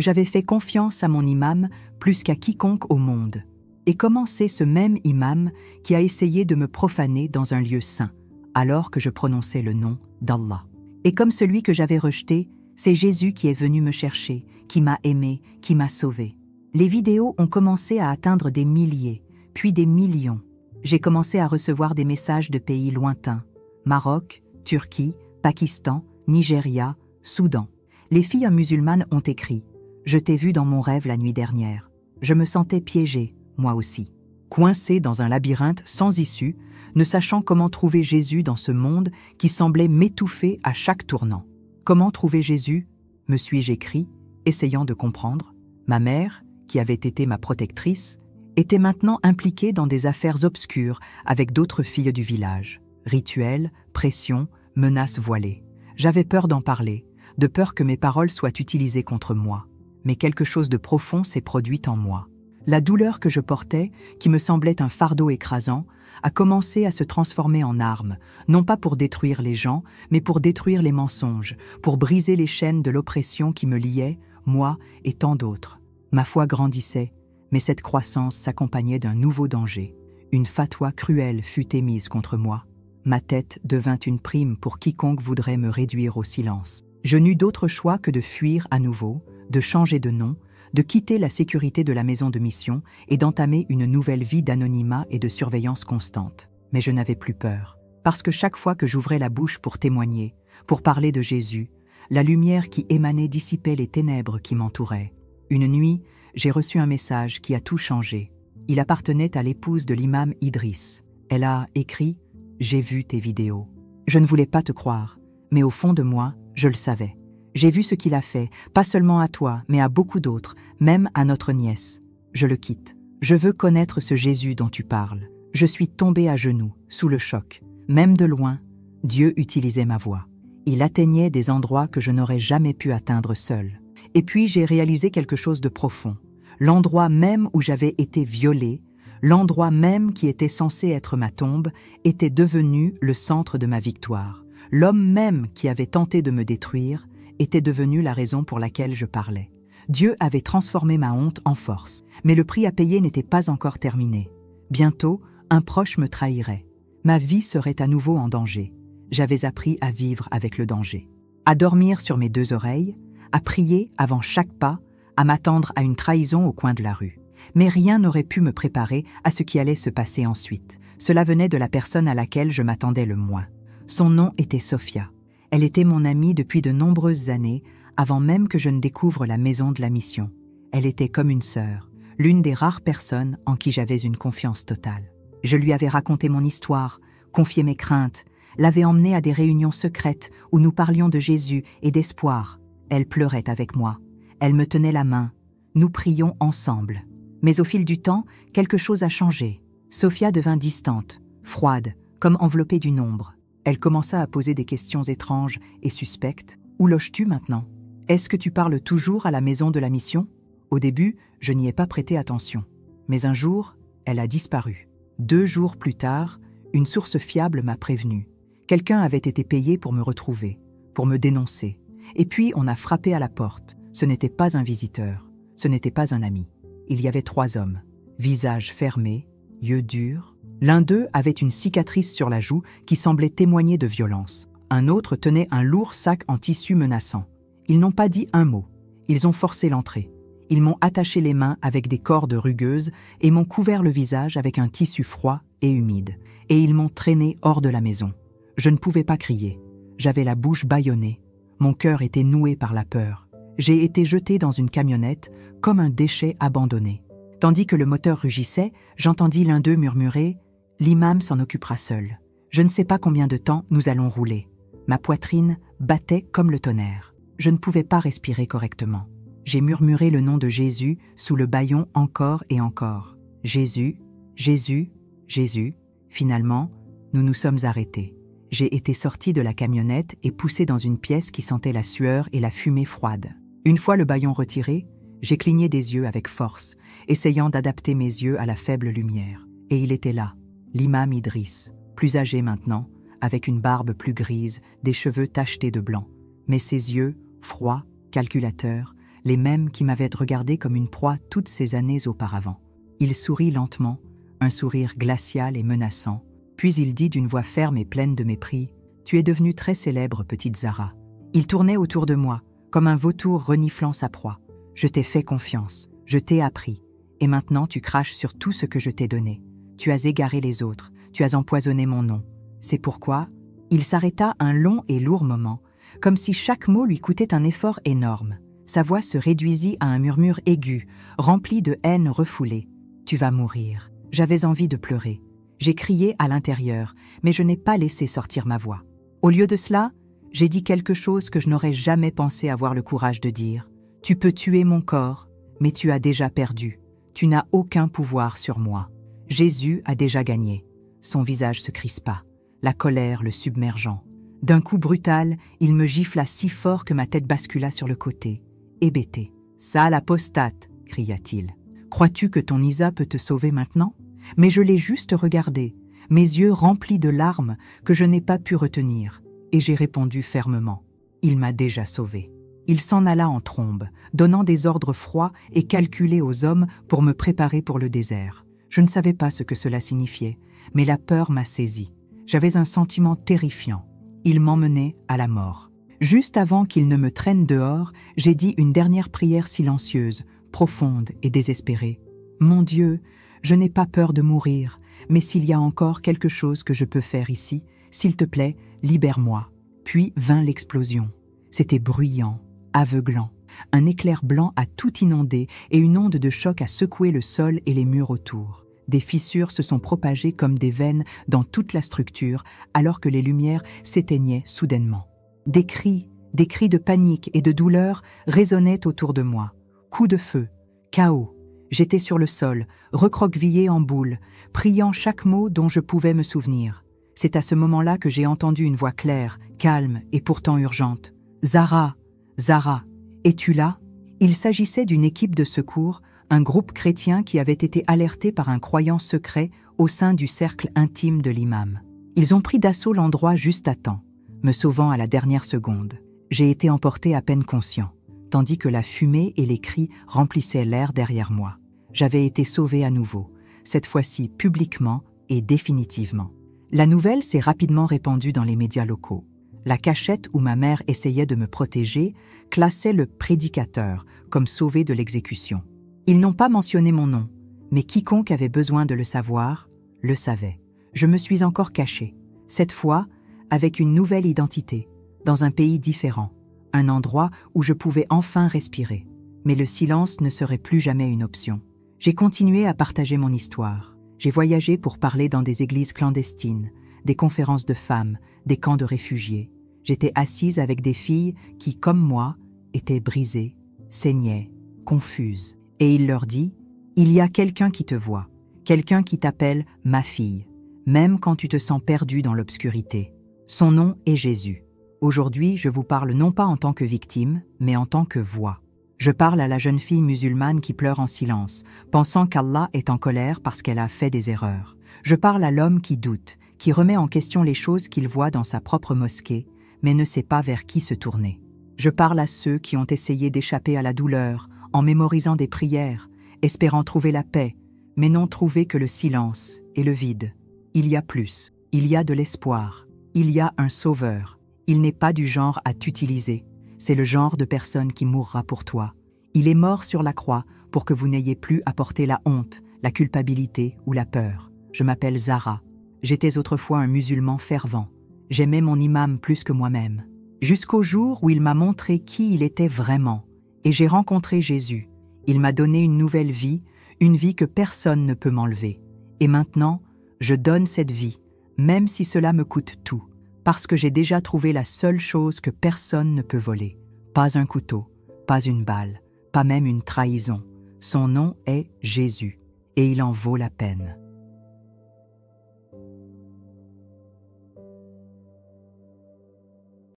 j'avais fait confiance à mon imam plus qu'à quiconque au monde. Et comment c'est ce même imam qui a essayé de me profaner dans un lieu saint, alors que je prononçais le nom d'Allah. Et comme celui que j'avais rejeté, c'est Jésus qui est venu me chercher, qui m'a aimé, qui m'a sauvé. Les vidéos ont commencé à atteindre des milliers, puis des millions. J'ai commencé à recevoir des messages de pays lointains, Maroc, Turquie, Pakistan, Nigeria, Soudan. Les filles musulmanes ont écrit « Je t'ai vu dans mon rêve la nuit dernière. Je me sentais piégée, moi aussi. » coincé dans un labyrinthe sans issue, ne sachant comment trouver Jésus dans ce monde qui semblait m'étouffer à chaque tournant. Comment trouver Jésus ? Me suis-je écrit, essayant de comprendre. Ma mère, qui avait été ma protectrice, était maintenant impliquée dans des affaires obscures avec d'autres filles du village. Rituels, pressions, menaces voilées. J'avais peur d'en parler, de peur que mes paroles soient utilisées contre moi. Mais quelque chose de profond s'est produit en moi. La douleur que je portais, qui me semblait un fardeau écrasant, a commencé à se transformer en arme, non pas pour détruire les gens, mais pour détruire les mensonges, pour briser les chaînes de l'oppression qui me liaient, moi et tant d'autres. Ma foi grandissait, mais cette croissance s'accompagnait d'un nouveau danger. Une fatwa cruelle fut émise contre moi. Ma tête devint une prime pour quiconque voudrait me réduire au silence. Je n'eus d'autre choix que de fuir à nouveau, de changer de nom, de quitter la sécurité de la maison de mission et d'entamer une nouvelle vie d'anonymat et de surveillance constante. Mais je n'avais plus peur, parce que chaque fois que j'ouvrais la bouche pour témoigner, pour parler de Jésus, la lumière qui émanait dissipait les ténèbres qui m'entouraient. Une nuit, j'ai reçu un message qui a tout changé. Il appartenait à l'épouse de l'imam Idriss. Elle a écrit « J'ai vu tes vidéos ». Je ne voulais pas te croire, mais au fond de moi, je le savais. J'ai vu ce qu'il a fait, pas seulement à toi, mais à beaucoup d'autres, même à notre nièce. Je le quitte. Je veux connaître ce Jésus dont tu parles. Je suis tombée à genoux, sous le choc. Même de loin, Dieu utilisait ma voix. Il atteignait des endroits que je n'aurais jamais pu atteindre seul. Et puis j'ai réalisé quelque chose de profond. L'endroit même où j'avais été violée, l'endroit même qui était censé être ma tombe, était devenu le centre de ma victoire. L'homme même qui avait tenté de me détruire était devenu la raison pour laquelle je parlais. Dieu avait transformé ma honte en force, mais le prix à payer n'était pas encore terminé. Bientôt, un proche me trahirait. Ma vie serait à nouveau en danger. J'avais appris à vivre avec le danger. À dormir sur mes deux oreilles, à prier avant chaque pas, à m'attendre à une trahison au coin de la rue. Mais rien n'aurait pu me préparer à ce qui allait se passer ensuite. Cela venait de la personne à laquelle je m'attendais le moins. Son nom était Sophia. Elle était mon amie depuis de nombreuses années, avant même que je ne découvre la maison de la mission. Elle était comme une sœur, l'une des rares personnes en qui j'avais une confiance totale. Je lui avais raconté mon histoire, confié mes craintes, l'avais emmenée à des réunions secrètes où nous parlions de Jésus et d'espoir. Elle pleurait avec moi. Elle me tenait la main. Nous prions ensemble. Mais au fil du temps, quelque chose a changé. Sophia devint distante, froide, comme enveloppée d'une ombre. Elle commença à poser des questions étranges et suspectes. « Où loges-tu maintenant ? Est-ce que tu parles toujours à la maison de la mission ?» Au début, je n'y ai pas prêté attention. Mais un jour, elle a disparu. 2 jours plus tard, une source fiable m'a prévenu. Quelqu'un avait été payé pour me retrouver, pour me dénoncer. Et puis on a frappé à la porte. Ce n'était pas un visiteur, ce n'était pas un ami. Il y avait 3 hommes, visage fermé, yeux durs. L'un d'eux avait une cicatrice sur la joue qui semblait témoigner de violence. Un autre tenait un lourd sac en tissu menaçant. Ils n'ont pas dit un mot. Ils ont forcé l'entrée. Ils m'ont attaché les mains avec des cordes rugueuses et m'ont couvert le visage avec un tissu froid et humide. Et ils m'ont traîné hors de la maison. Je ne pouvais pas crier. J'avais la bouche bâillonnée. Mon cœur était noué par la peur. J'ai été jeté dans une camionnette comme un déchet abandonné. Tandis que le moteur rugissait, j'entendis l'un d'eux murmurer « L'imam s'en occupera seul. Je ne sais pas combien de temps nous allons rouler. » Ma poitrine battait comme le tonnerre. Je ne pouvais pas respirer correctement. J'ai murmuré le nom de Jésus sous le bâillon encore et encore. Jésus, Jésus, Jésus. Finalement, nous nous sommes arrêtés. J'ai été sorti de la camionnette et poussé dans une pièce qui sentait la sueur et la fumée froide. Une fois le bâillon retiré, j'ai cligné des yeux avec force, essayant d'adapter mes yeux à la faible lumière. Et il était là, l'imam Idriss, plus âgé maintenant, avec une barbe plus grise, des cheveux tachetés de blanc. Mais ses yeux, froids, calculateurs, les mêmes qui m'avaient regardé comme une proie toutes ces années auparavant. Il sourit lentement, un sourire glacial et menaçant, puis il dit d'une voix ferme et pleine de mépris « Tu es devenue très célèbre, petite Zara. » Il tournait autour de moi, comme un vautour reniflant sa proie. « Je t'ai fait confiance, je t'ai appris, et maintenant tu craches sur tout ce que je t'ai donné. Tu as égaré les autres, tu as empoisonné mon nom. C'est pourquoi… » Il s'arrêta un long et lourd moment, comme si chaque mot lui coûtait un effort énorme. Sa voix se réduisit à un murmure aigu, rempli de haine refoulée. « Tu vas mourir. J'avais envie de pleurer. J'ai crié à l'intérieur, mais je n'ai pas laissé sortir ma voix. Au lieu de cela, j'ai dit quelque chose que je n'aurais jamais pensé avoir le courage de dire. Tu peux tuer mon corps, mais tu as déjà perdu. Tu n'as aucun pouvoir sur moi. Jésus a déjà gagné. Son visage se crispa, la colère le submergeant. D'un coup brutal, il me gifla si fort que ma tête bascula sur le côté. Hébété. « Sale apostate !» cria-t-il. « Crois-tu que ton Isa peut te sauver maintenant ?» Mais je l'ai juste regardé, mes yeux remplis de larmes que je n'ai pas pu retenir, et j'ai répondu fermement. Il m'a déjà sauvé. Il s'en alla en trombe, donnant des ordres froids et calculés aux hommes pour me préparer pour le désert. Je ne savais pas ce que cela signifiait, mais la peur m'a saisi. J'avais un sentiment terrifiant. Il m'emmenait à la mort. Juste avant qu'il ne me traîne dehors, j'ai dit une dernière prière silencieuse, profonde et désespérée. « Mon Dieu, je n'ai pas peur de mourir, mais s'il y a encore quelque chose que je peux faire ici, s'il te plaît, libère-moi. » Puis vint l'explosion. C'était bruyant, aveuglant. Un éclair blanc a tout inondé et une onde de choc a secoué le sol et les murs autour. Des fissures se sont propagées comme des veines dans toute la structure, alors que les lumières s'éteignaient soudainement. Des cris de panique et de douleur résonnaient autour de moi. Coups de feu, chaos. J'étais sur le sol, recroquevillé en boule, priant chaque mot dont je pouvais me souvenir. C'est à ce moment-là que j'ai entendu une voix claire, calme et pourtant urgente. « Zara, Zara, es-tu là ?» Il s'agissait d'une équipe de secours, un groupe chrétien qui avait été alerté par un croyant secret au sein du cercle intime de l'imam. Ils ont pris d'assaut l'endroit juste à temps, me sauvant à la dernière seconde. J'ai été emporté à peine conscient, tandis que la fumée et les cris remplissaient l'air derrière moi. J'avais été sauvé à nouveau, cette fois-ci publiquement et définitivement. La nouvelle s'est rapidement répandue dans les médias locaux. La cachette où ma mère essayait de me protéger classait le prédicateur comme sauvé de l'exécution. Ils n'ont pas mentionné mon nom, mais quiconque avait besoin de le savoir, le savait. Je me suis encore caché, cette fois avec une nouvelle identité, dans un pays différent, un endroit où je pouvais enfin respirer. Mais le silence ne serait plus jamais une option. J'ai continué à partager mon histoire. J'ai voyagé pour parler dans des églises clandestines, des conférences de femmes, des camps de réfugiés. J'étais assise avec des filles qui, comme moi, étaient brisées, saignaient, confuses. Et il leur dit, « Il y a quelqu'un qui te voit, quelqu'un qui t'appelle ma fille, même quand tu te sens perdue dans l'obscurité. Son nom est Jésus. Aujourd'hui, je vous parle non pas en tant que victime, mais en tant que voix. Je parle à la jeune fille musulmane qui pleure en silence, pensant qu'Allah est en colère parce qu'elle a fait des erreurs. Je parle à l'homme qui doute, qui remet en question les choses qu'il voit dans sa propre mosquée, mais ne sait pas vers qui se tourner. Je parle à ceux qui ont essayé d'échapper à la douleur, en mémorisant des prières, espérant trouver la paix, mais n'ont trouvé que le silence et le vide. Il y a plus, il y a de l'espoir, il y a un sauveur. Il n'est pas du genre à t'utiliser, c'est le genre de personne qui mourra pour toi. Il est mort sur la croix pour que vous n'ayez plus à porter la honte, la culpabilité ou la peur. Je m'appelle Zara. J'étais autrefois un musulman fervent. J'aimais mon imam plus que moi-même. Jusqu'au jour où il m'a montré qui il était vraiment. Et j'ai rencontré Jésus. Il m'a donné une nouvelle vie, une vie que personne ne peut m'enlever. Et maintenant, je donne cette vie, même si cela me coûte tout, parce que j'ai déjà trouvé la seule chose que personne ne peut voler. Pas un couteau, pas une balle, pas même une trahison. Son nom est Jésus, et il en vaut la peine.